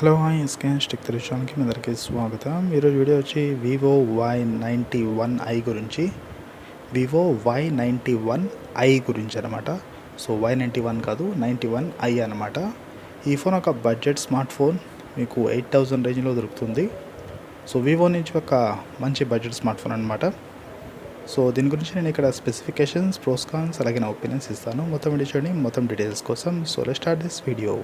Hello hi SKH TECH Telugu ఛానల్కి మీ అందరికీ స్వాగతం. ఈరోజు వీడియో వచ్చి Vivo Y91i గురించి. Vivo Y91i గురించి అనమాట. సో Y91 కాదు 91i అనమాట. ఈ ఫోన్ ఒక బడ్జెట్ స్మార్ట్ ఫోన్, మీకు 8000 రేంజ్లో దొరుకుతుంది. సో వివో నుంచి ఒక మంచి బడ్జెట్ స్మార్ట్ ఫోన్ అనమాట. సో దీని గురించి నేను ఇక్కడ స్పెసిఫికేషన్స్, ప్రోస్ కాన్స్ అలాగే నా ఒపీనియన్స్ ఇస్తాను. మొత్తం వీడియో చూడండి, మొత్తం డీటెయిల్స్ కోసం. So let's start this video.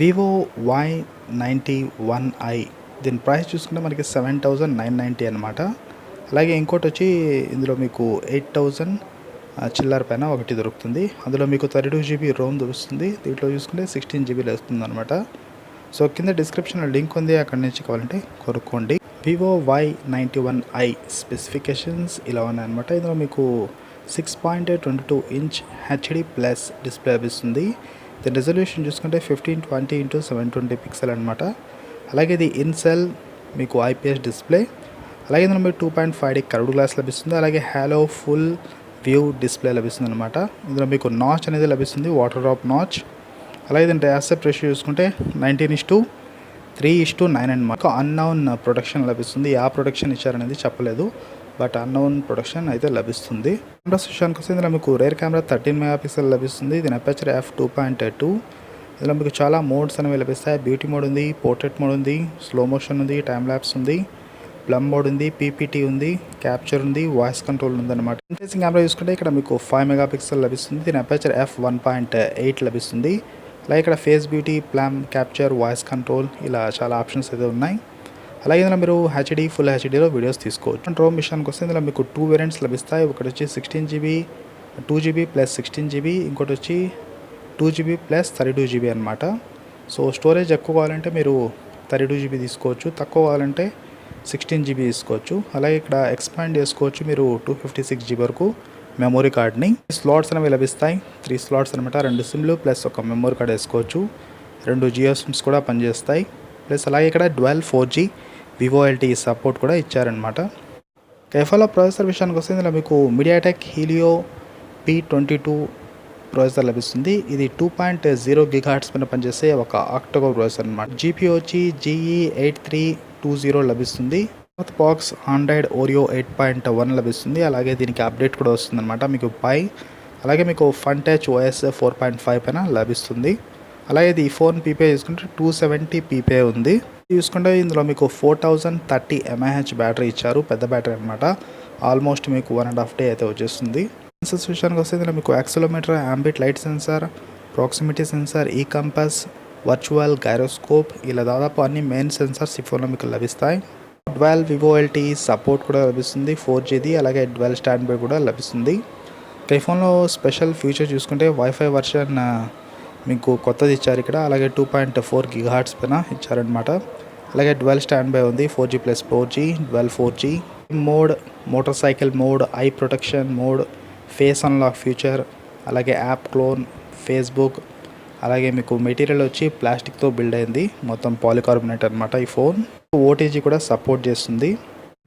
Vivo Y91i దీని ప్రైస్ చూసుకుంటే మనకి 7990 అనమాట. అలాగే ఇంకోటి వచ్చి ఇందులో మీకు 8000 చిల్లర పైన ఒకటి దొరుకుతుంది. అందులో మీకు 32GB రోమ్ దొరుకుతుంది. దీంట్లో చూసుకుంటే 16GB వస్తుంది అనమాట. సో కింద డిస్క్రిప్షన్లో లింక్ ఉంది, అక్కడి నుంచి కావాలంటే కొనుక్కోండి. Vivo Y91i స్పెసిఫికేషన్స్ ఇలా ఉన్నాయన్నమాట. ఇందులో మీకు 6.22 ఇంచ్ HD ప్లస్ డిస్ప్లే లభిస్తుంది. దీని రెజల్యూషన్ చూసుకుంటే 1520x720 పిక్సెల్ అనమాట. అలాగే ఇది ఇన్సెల్ మీకు IPS డిస్ప్లే. అలాగే ఇందులో మీకు 2.5D కర్వ్డ్ గ్లాస్ లభిస్తుంది. అలాగే హ్యాలో ఫుల్ వ్యూ డిస్ప్లే లభిస్తుంది అనమాట. ఇందులో మీకు నాచ్ అనేది లభిస్తుంది, వాటర్ డ్రాప్ నాచ్. అలాగే దీని ఆస్పెక్ట్ రేషియో చూసుకుంటే 19:3:9 అనమాట. అన్నౌన్ ప్రొటెక్షన్ లభిస్తుంది. ఆ ప్రొటెక్షన్ ఇచ్చారనేది చెప్పలేదు, బట్ అన్నౌన్ ప్రొటెక్షన్ అయితే లభిస్తుంది. కెమెరా విషయానికి వస్తే ఇందులో మీకు రేర్ కెమెరా 13 మెగాపిక్సెల్ లభిస్తుంది. దీని అపర్చర్ f2.2. ఇందులో మీకు చాలా మోడ్స్ అనేవి లభిస్తాయి. బ్యూటీ మోడ్ ఉంది, పోర్ట్రేట్ మోడ్ ఉంది, స్లో మోషన్ ఉంది, టైమ్ ల్యాప్స్ ఉంది, ప్లమ్ మోడ్ ఉంది, PPT ఉంది, క్యాప్చర్ ఉంది, వాయిస్ కంట్రోల్ ఉంది అనమాట. ఫేసింగ్ కెమెరా చూసుకుంటే ఇక్కడ మీకు 5 మెగాపిక్సెల్ లభిస్తుంది. దీని అపర్చర్ f1.8 లభిస్తుంది. అలాగే ఇక్కడ face beauty, plum, capture, voice control ఇలా చాలా ఆప్షన్స్ అయితే ఉన్నాయి. అలాగే ఇందులో మీరు ఫుల్ హెచ్డీలో వీడియోస్ తీసుకోవచ్చు. రోమ్ విషయానికి వస్తే ఇందులో మీకు 2 వేరియంట్స్ లభిస్తాయి. ఒకటి వచ్చి 16GB 2GB ప్లస్ 16GB, ఇంకోటి వచ్చి 2GB ప్లస్ 32GB అనమాట. సో స్టోరేజ్ ఎక్కువ కావాలంటే మీరు 32GB తీసుకోవచ్చు, తక్కువ కావాలంటే 16GB తీసుకోవచ్చు. అలాగే ఇక్కడ ఎక్స్పాండ్ చేసుకోవచ్చు మీరు 256GB వరకు మెమొరీ కార్డ్ని. స్లాట్స్ అనేవి లభిస్తాయి, 3 స్లాట్స్ అనమాట. 2 సిమ్లు ప్లస్ ఒక మెమొరీ కార్డ్ వేసుకోవచ్చు. 2 జియో సిమ్స్ కూడా పనిచేస్తాయి. ప్లస్ అలాగే ఇక్కడ 4G Vivo LTE సపోర్ట్ కూడా ఇచ్చారనమాట. కేఫాలో ప్రాసెసర్ విషయానికి వస్తే ఇందులో మీకు MediaTek Helio P22 ప్రాసెసర్ లభిస్తుంది. ఇది 2.0 GHz పైన పనిచేసే ఒక ఆక్టోకోర్ ప్రాసెసర్ అనమాట. GPU వచ్చి GE8320 లభిస్తుంది. బాక్స్ ఆండ్రాయిడ్ ఓరియో 8.1 లభిస్తుంది. అలాగే దీనికి అప్డేట్ కూడా వస్తుంది అనమాట మీకు అలాగే మీకు ఫన్ టచ్ OS 4.5 పైన లభిస్తుంది. అలాగే ఈ ఫోన్ పీపీఐ చూసుకుంటే 270 పీపీఐ ఉంది. చూసుకుంటే ఇందులో మీకు 4030 mAh బ్యాటరీ ఇచ్చారు, పెద్ద బ్యాటరీ అనమాట. ఆల్మోస్ట్ మీకు 1.5 డే అయితే వచ్చేస్తుంది. సెన్సర్స్ విషయానికి వస్తే ఇందులో మీకు accelerometer, ambient light sensor, proximity sensor, ఈ కంపాస్, వర్చువల్ గైరోస్కోప్ ఇలా దాదాపు అన్ని మెయిన్ సెన్సార్స్ ఈ ఫోన్లో మీకు లభిస్తాయి. Vivo LTE సపోర్ట్ కూడా లభిస్తుంది, 4Gది. అలాగే స్టాండ్ బై కూడా లభిస్తుంది. ఈ ఫోన్లో స్పెషల్ ఫీచర్ చూసుకుంటే వైఫై వర్షన్ మీకు కొత్తది ఇచ్చారు ఇక్కడ. అలాగే 2.4 GHz పైన ఇచ్చారనమాట. అలాగే స్టాండ్ బై ఉంది, 4G plus 4G, 4G mode, motor cycle mode, eye protection mode, face unlock feature, అలాగే యాప్ క్లోన్, ఫేస్బుక్. అలాగే మీకు మెటీరియల్ వచ్చి ప్లాస్టిక్తో బిల్డ్ అయింది, మొత్తం పాలికార్బోనేట్ అనమాట. ఈ ఫోన్ OTG కూడా సపోర్ట్ చేస్తుంది.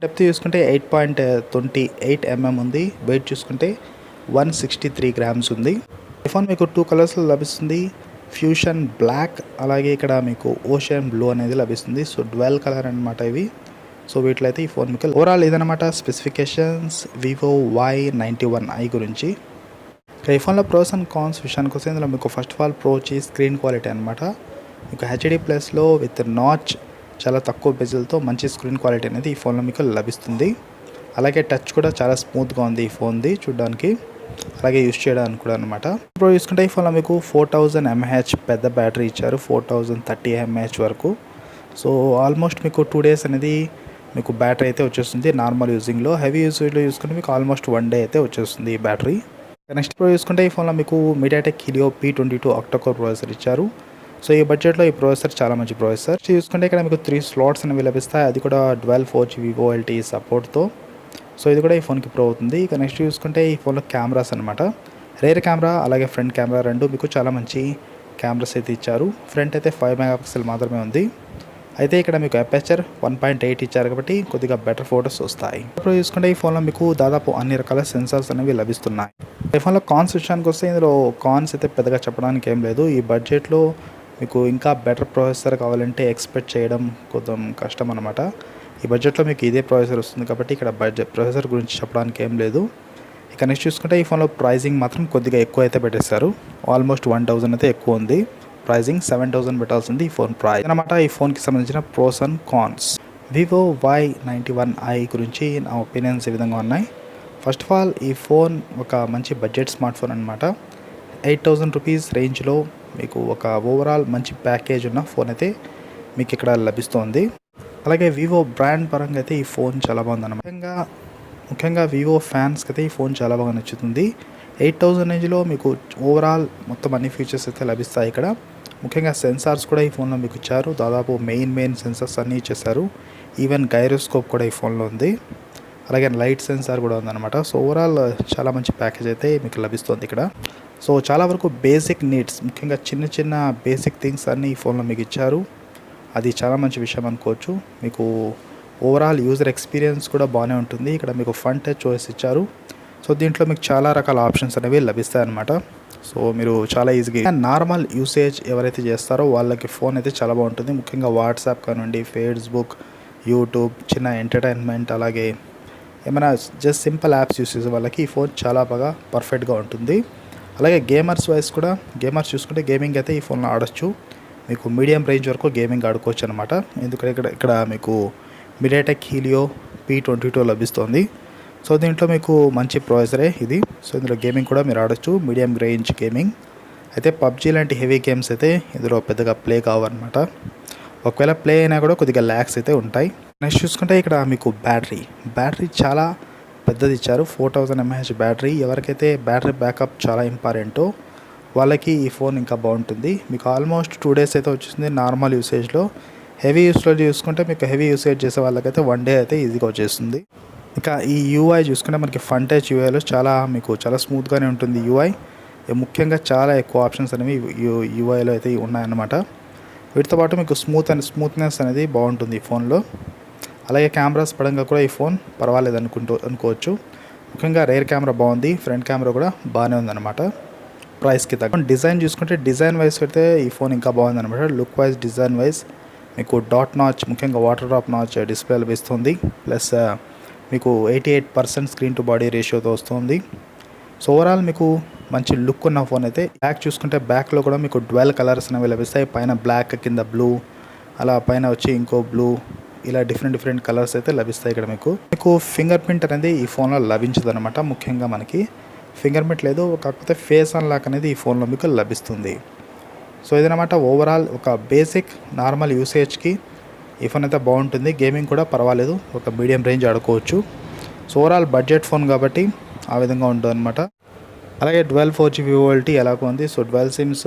డెప్త్ చూసుకుంటే 8.28 mm ఉంది. వెయిట్ చూసుకుంటే 163 grams ఉంది. ఈ ఫోన్ మీకు 2 కలర్స్లో లభిస్తుంది, ఫ్యూషన్ బ్లాక్, అలాగే ఇక్కడ మీకు ఓషన్ బ్లూ అనేది లభిస్తుంది. సో డ్వెల్ కలర్ అనమాట ఇవి. సో వీటిలో అయితే ఈ ఫోన్ మీకు ఓవరాల్ ఇదనమాట స్పెసిఫికేషన్స్ Vivo Y91i గురించి. ఈ ఫోన్లో ప్రోస్ అండ్ కాన్స్ విషయానికి వస్తే ఇందులో మీకు ఫస్ట్ ఆఫ్ ఆల్ ప్రో వచ్చి స్క్రీన్ క్వాలిటీ అనమాట. మీకు HD ప్లస్లో విత్ నాచ్, చాలా తక్కువ బెజిల్తో మంచి స్క్రీన్ క్వాలిటీ అనేది ఈ ఫోన్లో మీకు లభిస్తుంది. అలాగే టచ్ కూడా చాలా స్మూత్గా ఉంది ఈ ఫోన్ది చూడడానికి, అలాగే యూజ్ చేయడానికి కూడా అనమాట. ఇప్పుడు చూసుకుంటే ఈ ఫోన్లో మీకు 4000 mAh పెద్ద బ్యాటరీ ఇచ్చారు, 4030 mAh వరకు. సో ఆల్మోస్ట్ మీకు 2 days అనేది మీకు బ్యాటరీ అయితే వచ్చేస్తుంది నార్మల్ యూజింగ్లో. హెవీ యూజింగ్లో చూసుకుంటే మీకు ఆల్మోస్ట్ 1 day అయితే వచ్చేస్తుంది ఈ బ్యాటరీ. నెక్స్ట్ ఇప్పుడు చూసుకుంటే ఈ ఫోన్లో మీకు MediaTek Helio P22 octa-core processor ఇచ్చారు. సో ఈ బడ్జెట్లో ఈ ప్రాసెసర్ చాలా మంచి ప్రాసెసర్. చూసుకుంటే ఇక్కడ మీకు 3 స్లాట్స్ అనేవి లభిస్తాయి, అది కూడా 4G Vivo LTE సపోర్ట్తో. సో ఇది కూడా ఈ ఫోన్కి ప్రో అవుతుంది. ఇక నెక్స్ట్ చూసుకుంటే ఈ ఫోన్లో కెమెరాస్ అనమాట. రేర్ కెమెరా అలాగే ఫ్రంట్ కెమెరా రెండు మీకు చాలా మంచి కెమెరాస్ అయితే ఇచ్చారు. ఫ్రంట్ అయితే 5 మెగాపిక్సెల్ మాత్రమే ఉంది. అయితే ఇక్కడ మీకు అపర్చర్ 1.8 ఇచ్చారు కాబట్టి కొద్దిగా బెటర్ ఫొటోస్ వస్తాయి. ఇప్పుడు చూసుకుంటే ఈ ఫోన్లో మీకు దాదాపు అన్ని రకాల సెన్సార్స్ అనేవి లభిస్తున్నాయి. ఈ ఫోన్లో కాన్స్ విషయానికి వస్తే ఇందులో కాన్స్ అయితే పెద్దగా చెప్పడానికి ఏం లేదు. ఈ బడ్జెట్లో మీకు ఇంకా బెటర్ ప్రాసెసర్ కావాలంటే ఎక్స్పెక్ట్ చేయడం కొంచెం కష్టం అనమాట. ఈ బడ్జెట్లో మీకు ఇదే ప్రాసెసర్ వస్తుంది కాబట్టి ఇక్కడ బడ్జెట్ ప్రాసెసర్ గురించి చెప్పడానికి ఏం లేదు. ఇక నెక్స్ట్ చూసుకుంటే ఈ ఫోన్లో ప్రైజింగ్ మాత్రం కొద్దిగా ఎక్కువ అయితే పెట్టేశారు. ఆల్మోస్ట్ 1000 అయితే ఎక్కువ ఉంది. ప్రైజింగ్ 7000 పెట్టాల్సింది ఈ ఫోన్ ప్రైస్ అనమాట. ఈ ఫోన్కి సంబంధించిన pros and cons. Vivo Y91i గురించి నా ఒపీనియన్స్ ఈ విధంగా ఉన్నాయి. ఫస్ట్ ఆఫ్ ఆల్ ఈ ఫోన్ ఒక మంచి బడ్జెట్ స్మార్ట్ ఫోన్ అనమాట. 8000 రూపీస్ రేంజ్లో మీకు ఒక ఓవరాల్ మంచి ప్యాకేజ్ ఉన్న ఫోన్ అయితే మీకు ఇక్కడ లభిస్తుంది. అలాగే వివో బ్రాండ్ పరంగా అయితే ఈ ఫోన్ చాలా బాగుందన్నమాట. ముఖ్యంగా వివో ఫ్యాన్స్కి అయితే ఈ ఫోన్ చాలా బాగా నచ్చుతుంది. 8000 రేంజ్లో మీకు ఓవరాల్ మొత్తం అన్ని ఫీచర్స్ అయితే లభిస్తాయి. ఇక్కడ ముఖ్యంగా సెన్సార్స్ కూడా ఈ ఫోన్లో మీకు ఇచ్చారు. దాదాపు మెయిన్ సెన్సార్స్ అన్నీ ఇచ్చేసారు. ఈవెన్ గైరోస్కోప్ కూడా ఈ ఫోన్లో ఉంది. అలాగే లైట్ సెన్సార్ కూడా ఉందన్నమాట. సో ఓవరాల్ చాలా మంచి ప్యాకేజ్ అయితే మీకు లభిస్తుంది ఇక్కడ. సో చాలా వరకు బేసిక్ నీడ్స్, ముఖ్యంగా చిన్న బేసిక్ థింగ్స్ అన్నీ ఈ ఫోన్లో మీకు ఇచ్చారు. అది చాలా మంచి విషయం అనుకోవచ్చు. మీకు ఓవరాల్ యూజర్ ఎక్స్పీరియన్స్ కూడా బాగానే ఉంటుంది. ఇక్కడ మీకు ఫ్రంట్ టచ్ ఓఎస్ ఇచ్చారు. సో దీంట్లో మీకు చాలా రకాల ఆప్షన్స్ అనేవి లభిస్తాయన్నమాట. సో మీరు చాలా ఈజీగా నార్మల్ యూసేజ్ ఎవరైతే చేస్తారో వాళ్ళకి ఫోన్ అయితే చాలా బాగుంటుంది. ముఖ్యంగా వాట్సాప్ కానివ్వండి, ఫేస్బుక్, యూట్యూబ్, చిన్న ఎంటర్టైన్మెంట్, అలాగే ఏమైనా జస్ట్ సింపుల్ యాప్స్ యూస్ చేసే వాళ్ళకి ఈ ఫోన్ చాలా బాగా పర్ఫెక్ట్గా ఉంటుంది. అలాగే గేమర్స్ వైస్ కూడా గేమర్స్ చూసుకుంటే గేమింగ్ అయితే ఈ ఫోన్లో ఆడొచ్చు. మీకు మీడియం రేంజ్ వరకు గేమింగ్ ఆడుకోవచ్చు అనమాట. ఎందుకంటే ఇక్కడ మీకు MediaTek Helio P22 లభిస్తుంది. సో దీంట్లో మీకు మంచి ప్రాసెసరే ఇది. సో ఇందులో గేమింగ్ కూడా మీరు ఆడొచ్చు, మీడియం రేంజ్ గేమింగ్. అయితే పబ్జీ లాంటి హెవీ గేమ్స్ అయితే ఇందులో పెద్దగా ప్లే కావన్నమాట. ఒకవేళ ప్లే అయినా కూడా కొద్దిగా ల్యాగ్స్ అయితే ఉంటాయి. నెక్స్ట్ చూసుకుంటే ఇక్కడ మీకు బ్యాటరీ చాలా పెద్దది ఇచ్చారు. 4000 mAh బ్యాటరీ. ఎవరికైతే బ్యాటరీ బ్యాకప్ చాలా ఇంపార్టెంటో వాళ్ళకి ఈ ఫోన్ ఇంకా బాగుంటుంది. మీకు ఆల్మోస్ట్ 2 days అయితే వచ్చేసింది నార్మల్ యూసేజ్లో. హెవీ యూస్లో చూసుకుంటే మీకు హెవీ యూసేజ్ చేసే వాళ్ళకైతే 1 day అయితే ఈజీగా వచ్చేస్తుంది. ఇక ఈ యూఐ చూసుకుంటే మనకి ఫ్రంట్ టచ్ యూఐలో చాలా స్మూత్గానే ఉంటుంది యూఐ. ముఖ్యంగా చాలా ఎక్కువ ఆప్షన్స్ అనేవి యూఐలో అయితే ఉన్నాయన్నమాట. వీటితో పాటు మీకు స్మూత్నెస్ అనేది బాగుంటుంది ఈ ఫోన్లో. అలాగే కెమెరాస్ పరంగా కూడా ఈ ఫోన్ పర్వాలేదు అనుకోవచ్చు. ముఖ్యంగా రేర్ కెమెరా బాగుంది, ఫ్రంట్ కెమెరా కూడా బాగానే ఉందన్నమాట. ప్రైస్కి తగ్గ డిజైన్ చూసుకుంటే డిజైన్ వైజ్ అయితే ఈ ఫోన్ ఇంకా బాగుందన్నమాట. లుక్ వైజ్, డిజైన్ వైజ్ మీకు డాట్ నాచ్, ముఖ్యంగా వాటర్ డ్రాప్ నాచ్ డిస్ప్లే లభిస్తుంది. ప్లస్ మీకు 88% స్క్రీన్ టు బాడీ రేషియోతో వస్తుంది. సో ఓవరాల్ మీకు మంచి లుక్ ఉన్న ఫోన్ అయితే. బ్యాక్ చూసుకుంటే బ్యాక్లో కూడా మీకు డ్వెల్ కలర్స్ అనేవి లభిస్తాయి. పైన బ్లాక్, కింద బ్లూ, అలా పైన వచ్చి ఇంకో బ్లూ, ఇలా డిఫరెంట్ కలర్స్ అయితే లభిస్తాయి. ఇక్కడ మీకు ఫింగర్ ప్రింట్ అనేది ఈ ఫోన్లో లభించదు అనమాట. ముఖ్యంగా మనకి ఫింగర్ ప్రింట్ లేదు, కాకపోతే ఫేస్ అన్లాక్ అనేది ఈ ఫోన్లో మీకు లభిస్తుంది. సో ఇదనమాట ఓవరాల్ ఒక బేసిక్ నార్మల్ యూసేజ్కి ఈ ఫోన్ అయితే బాగుంటుంది. గేమింగ్ కూడా పర్వాలేదు, ఒక మీడియం రేంజ్ ఆడుకోవచ్చు. సో ఓవరాల్ బడ్జెట్ ఫోన్ కాబట్టి ఆ విధంగా ఉంటుంది అనమాట. అలాగే 4GB VoLTE ఎలాగో ఉంది. సో 12 సిమ్స్,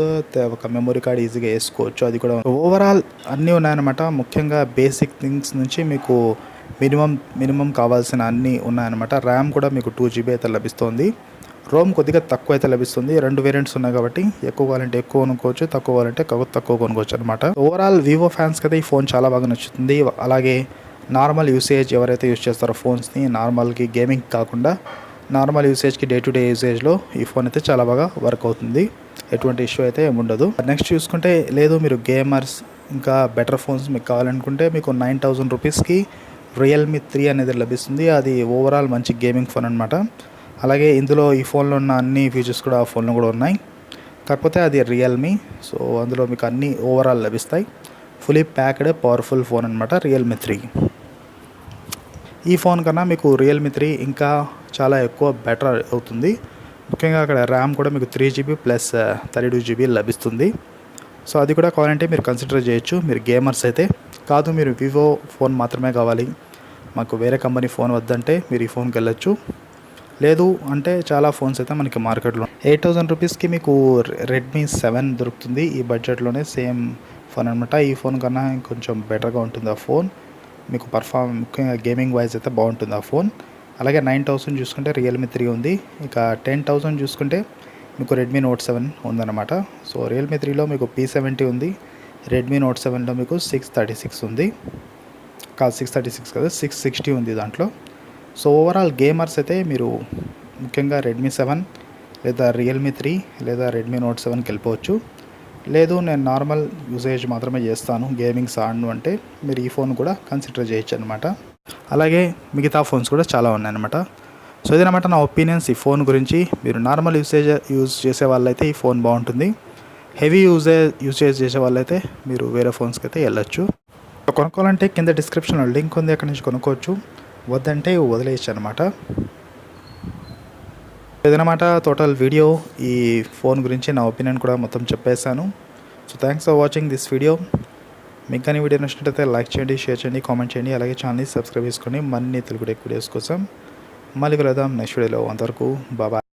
ఒక మెమరీ కార్డ్ ఈజీగా వేసుకోవచ్చు. అది కూడా ఓవరాల్ అన్నీ ఉన్నాయన్నమాట. ముఖ్యంగా బేసిక్ థింగ్స్ నుంచి మీకు మినిమం కావాల్సిన అన్నీ ఉన్నాయన్నమాట. ర్యామ్ కూడా మీకు 2GB అయితే లభిస్తుంది. రోమ్ కొద్దిగా తక్కువ అయితే లభిస్తుంది. 2 వేరియంట్స్ ఉన్నాయి కాబట్టి ఎక్కువ కావాలంటే ఎక్కువ కొనుక్కోవచ్చు, తక్కువ కావాలంటే తక్కువ కొనుక్కోవచ్చు అనమాట. ఓవరాల్ వివో ఫ్యాన్స్కి అయితే ఈ ఫోన్ చాలా బాగా నచ్చుతుంది. అలాగే నార్మల్ యూసేజ్ ఎవరైతే యూస్ చేస్తారో ఫోన్స్ని, నార్మల్కి గేమింగ్ కాకుండా నార్మల్ యూసేజ్కి డే టు డే యూసేజ్లో ఈ ఫోన్ అయితే చాలా బాగా వర్క్ అవుతుంది. ఎటువంటి ఇష్యూ అయితే ఏముండదు. నెక్స్ట్ చూసుకుంటే లేదు మీరు గేమర్స్ ఇంకా బెటర్ ఫోన్స్ మీకు కావాలనుకుంటే మీకు 9000 రూపీస్కి Realme 3 అనేది లభిస్తుంది. అది ఓవరాల్ మంచి గేమింగ్ ఫోన్ అనమాట. అలాగే ఇందులో ఈ ఫోన్లో ఉన్న అన్ని ఫీచర్స్ కూడా ఆ ఫోన్లో కూడా ఉన్నాయి. కాకపోతే అది Realme. సో అందులో మీకు అన్నీ ఓవరాల్ లభిస్తాయి. ఫుల్లీ ప్యాక్డ్ పవర్ఫుల్ ఫోన్ అనమాట Realme 3. ఈ ఫోన్ కన్నా మీకు Realme 3 ఇంకా చాలా ఎక్కువ బెటర్ అవుతుంది. ముఖ్యంగా అక్కడ ర్యామ్ కూడా మీకు 3GB ప్లస్ 32GB లభిస్తుంది. సో అది కూడా కావాలంటే మీరు కన్సిడర్ చేయొచ్చు. మీరు గేమర్స్ అయితే కాదు, మీరు వివో ఫోన్ మాత్రమే కావాలి, మాకు వేరే కంపెనీ ఫోన్ వద్దంటే మీరు ఈ ఫోన్కి వెళ్ళొచ్చు. లేదు అంటే చాలా ఫోన్స్ అయితే మనకి మార్కెట్లో 8000 రూపీస్కి మీకు Redmi 7 దొరుకుతుంది. ఈ బడ్జెట్లోనే సేమ్ ఫోన్ అనమాట. ఈ ఫోన్ కన్నా కొంచెం బెటర్గా ఉంటుంది ఆ ఫోన్. మీకు ముఖ్యంగా గేమింగ్ వైజ్ అయితే బాగుంటుంది ఆ ఫోన్. అలాగే 9000 చూసుకుంటే Realme 3 ఉంది. ఇక 10,000 చూసుకుంటే మీకు Redmi Note 7 ఉందన్నమాట. సో Realme 3లో మీకు P70 ఉంది, రెడ్మీ నోట్ 7లో మీకు 636 ఉంది, కాదు 636 కదా 660 ఉంది దాంట్లో. సో ఓవరాల్ గేమర్స్ అయితే మీరు ముఖ్యంగా రెడ్మీ 7 లేదా రియల్మీ 3 లేదా రెడ్మీ నోట్ 7కి వెళ్ళిపోవచ్చు. లేదు నేను నార్మల్ యూసేజ్ మాత్రమే చేస్తాను, గేమింగ్స్ ఆడను అంటే మీరు ఈ ఫోన్ కూడా కన్సిడర్ చేయొచ్చు అనమాట. అలాగే మిగతా ఫోన్స్ కూడా చాలా ఉన్నాయన్నమాట. సో ఇదనమాట నా ఒపీనియన్స్ ఈ ఫోన్ గురించి. మీరు నార్మల్ యూజ్ చేసే వాళ్ళైతే ఈ ఫోన్ బాగుంటుంది, హెవీ యూసేజ్ చేసే వాళ్ళైతే మీరు వేరే ఫోన్స్కి అయితే వెళ్ళొచ్చు. కొనుక్కోవాలంటే కింద డిస్క్రిప్షన్లో లింక్ ఉంది, అక్కడి నుంచి కొనుక్కోవచ్చు, వద్దంటే వదిలేయచ్చు అనమాట. ఇదనమాట టోటల్ వీడియో. ఈ ఫోన్ గురించి నా ఒపీనియన్ కూడా మొత్తం చెప్పేశాను. So thanks for watching this video. మీకు కానీ వీడియో నచ్చినట్లయితే లైక్ చేయండి, షేర్ చేయండి, కామెంట్ చేయండి, అలాగే ఛానల్ని సబ్స్క్రైబ్ చేసుకోండి మరిన్ని తెలుగు టెక్ వీడియోస్ కోసం. మళ్ళీ కలుద్దాం నెక్స్ట్ వీడియోలో. అంతవరకు బాయ్.